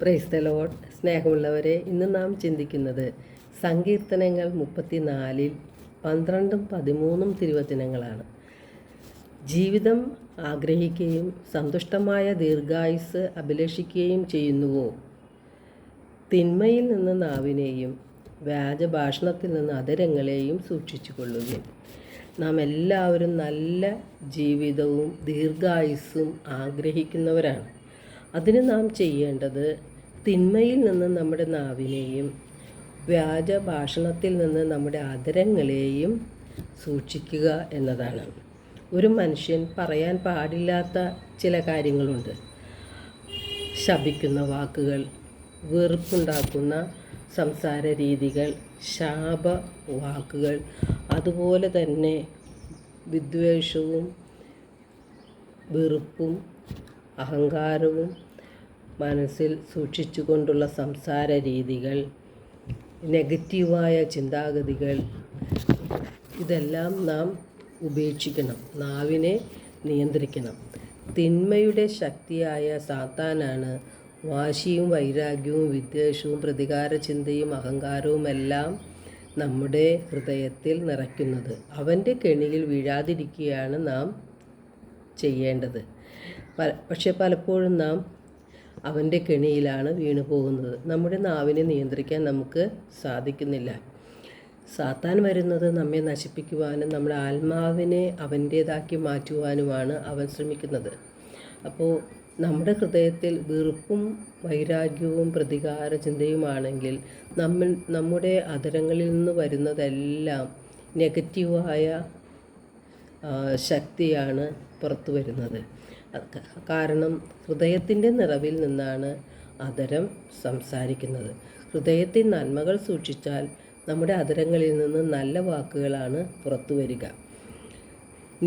Praise the Lord. സ്നേഹമുള്ളവരെ, ഇന്ന് നാം ചിന്തിക്കുന്നത് സങ്കീർത്തനങ്ങൾ 34-ൽ 12-13 തിരുവചനങ്ങളാണ്. ജീവിതം ആഗ്രഹിക്കുകയും സന്തുഷ്ടമായ ദീർഘായുസ് അഭിലഷിക്കുകയും ചെയ്യുന്നുവോ? തിന്മയിൽ നിന്ന് നാവിനെയും വ്യാജഭാഷണത്തിൽ നിന്ന് അധരങ്ങളെയും സൂക്ഷിച്ചു കൊള്ളുകയും. നാം എല്ലാവരും നല്ല ജീവിതവും ദീർഘായുസ്സും ആഗ്രഹിക്കുന്നവരാണ്. അതിന് നാം ചെയ്യേണ്ടത് തിന്മയിൽ നിന്ന് നമ്മുടെ നാവിനെയും വ്യാജഭാഷണത്തിൽ നിന്ന് നമ്മുടെ അധരങ്ങളെയും സൂക്ഷിക്കുക എന്നതാണ്. ഒരു മനുഷ്യൻ പറയാൻ പാടില്ലാത്ത ചില കാര്യങ്ങളുണ്ട്. ശപിക്കുന്ന വാക്കുകൾ, വെറുപ്പുണ്ടാക്കുന്ന സംസാര രീതികൾ, ശാപവാക്കുകൾ, അതുപോലെ തന്നെ വിദ്വേഷവും വെറുപ്പും അഹങ്കാരവും മനസ്സിൽ സൂക്ഷിച്ചുകൊണ്ടുള്ള സംസാര രീതികൾ, നെഗറ്റീവായ ചിന്താഗതികൾ, ഇതെല്ലാം നാം ഉപേക്ഷിക്കണം. നാവിനെ നിയന്ത്രിക്കണം. തിന്മയുടെ ശക്തിയായ സാത്താനാണ് വാശിയും വൈരാഗ്യവും വിദ്വേഷവും പ്രതികാര ചിന്തയും അഹങ്കാരവുമെല്ലാം നമ്മുടെ ഹൃദയത്തിൽ നിറയ്ക്കുന്നത്. അവൻ്റെ കെണിയിൽ വീഴാതിരിക്കുകയാണ് നാം ചെയ്യേണ്ടത്. പക്ഷെ പലപ്പോഴും നാം അവൻ്റെ കെണിയിലാണ് വീണു പോകുന്നത്. നമ്മുടെ നാവിനെ നിയന്ത്രിക്കാൻ നമുക്ക് സാധിക്കുന്നില്ല. സാത്താൻ വരുന്നത് നമ്മെ നശിപ്പിക്കുവാനും നമ്മുടെ ആത്മാവിനെ അവൻ്റേതാക്കി മാറ്റുവാനുമാണ് അവൻ ശ്രമിക്കുന്നത്. അപ്പോൾ നമ്മുടെ ഹൃദയത്തിൽ വെറുപ്പും വൈരാഗ്യവും പ്രതികാര ചിന്തയുമാണെങ്കിൽ നമ്മുടെ അധരങ്ങളിൽ നിന്ന് വരുന്നതെല്ലാം നെഗറ്റീവായ ശക്തിയാണ് പുറത്തു വരുന്നത്. കാരണം ഹൃദയത്തിൻ്റെ നിറവിൽ നിന്നാണ് അധരം സംസാരിക്കുന്നത്. ഹൃദയത്തിൽ നന്മകൾ സൂക്ഷിച്ചാൽ നമ്മുടെ അധരങ്ങളിൽ നിന്ന് നല്ല വാക്കുകളാണ് പുറത്തു വരിക.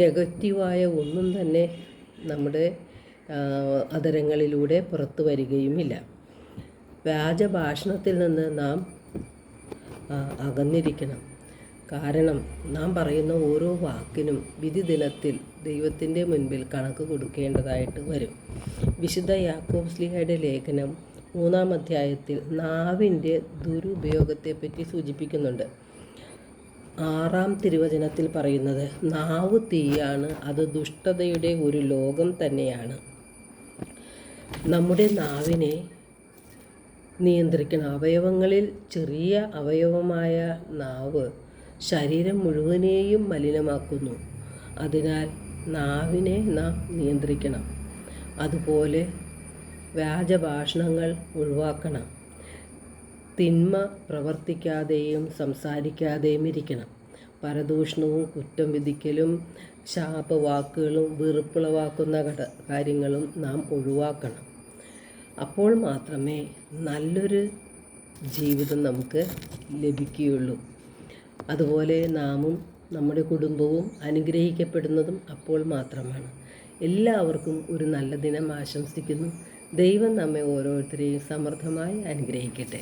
നെഗറ്റീവായ ഒന്നും തന്നെ നമ്മുടെ അധരങ്ങളിലൂടെ പുറത്തു വരികയുമില്ല. വ്യാജഭാഷണത്തിൽ നിന്ന് നാം അകന്നിരിക്കണം. കാരണം നാം പറയുന്ന ഓരോ വാക്കിനും വിധി ദിനത്തിൽ ദൈവത്തിൻ്റെ മുൻപിൽ കണക്ക് കൊടുക്കേണ്ടതായിട്ട് വരും. വിശുദ്ധ യാക്കോബ് ശ്ലീഹയുടെ ലേഖനം 3-ാം അധ്യായത്തിൽ നാവിൻ്റെ ദുരുപയോഗത്തെപ്പറ്റി സൂചിപ്പിക്കുന്നുണ്ട്. 6-ാം തിരുവചനത്തിൽ പറയുന്നത്, നാവ് തീയാണ്, അത് ദുഷ്ടതയുടെ ഒരു ലോകം തന്നെയാണ്. നമ്മുടെ നാവിനെ നിയന്ത്രിക്കണം. അവയവങ്ങളിൽ ചെറിയ അവയവമായ നാവ് ശരീരം മുഴുവനെയും മലിനമാക്കുന്നു. അതിനാൽ നാവിനെ നാം നിയന്ത്രിക്കണം. അതുപോലെ വ്യാജഭാഷണങ്ങൾ ഒഴിവാക്കണം. തിന്മ പ്രവർത്തിക്കാതെയും സംസാരിക്കാതെയും ഇരിക്കണം. പരദൂഷണവും കുറ്റം വിധിക്കലും ശാപവാക്കുകളും വെറുപ്പുളവാക്കുന്ന കാര്യങ്ങളും നാം ഒഴിവാക്കണം. അപ്പോൾ മാത്രമേ നല്ലൊരു ജീവിതം നമുക്ക് ലഭിക്കുകയുള്ളൂ. അതുപോലെ നാമും നമ്മുടെ കുടുംബവും അനുഗ്രഹിക്കപ്പെടുന്നതും അപ്പോൾ മാത്രമാണ്. എല്ലാവർക്കും ഒരു നല്ല ദിനം ആശംസിക്കുന്നു. ദൈവം നമ്മെ ഓരോരുത്തരെയും സമൃദ്ധമായി അനുഗ്രഹിക്കട്ടെ.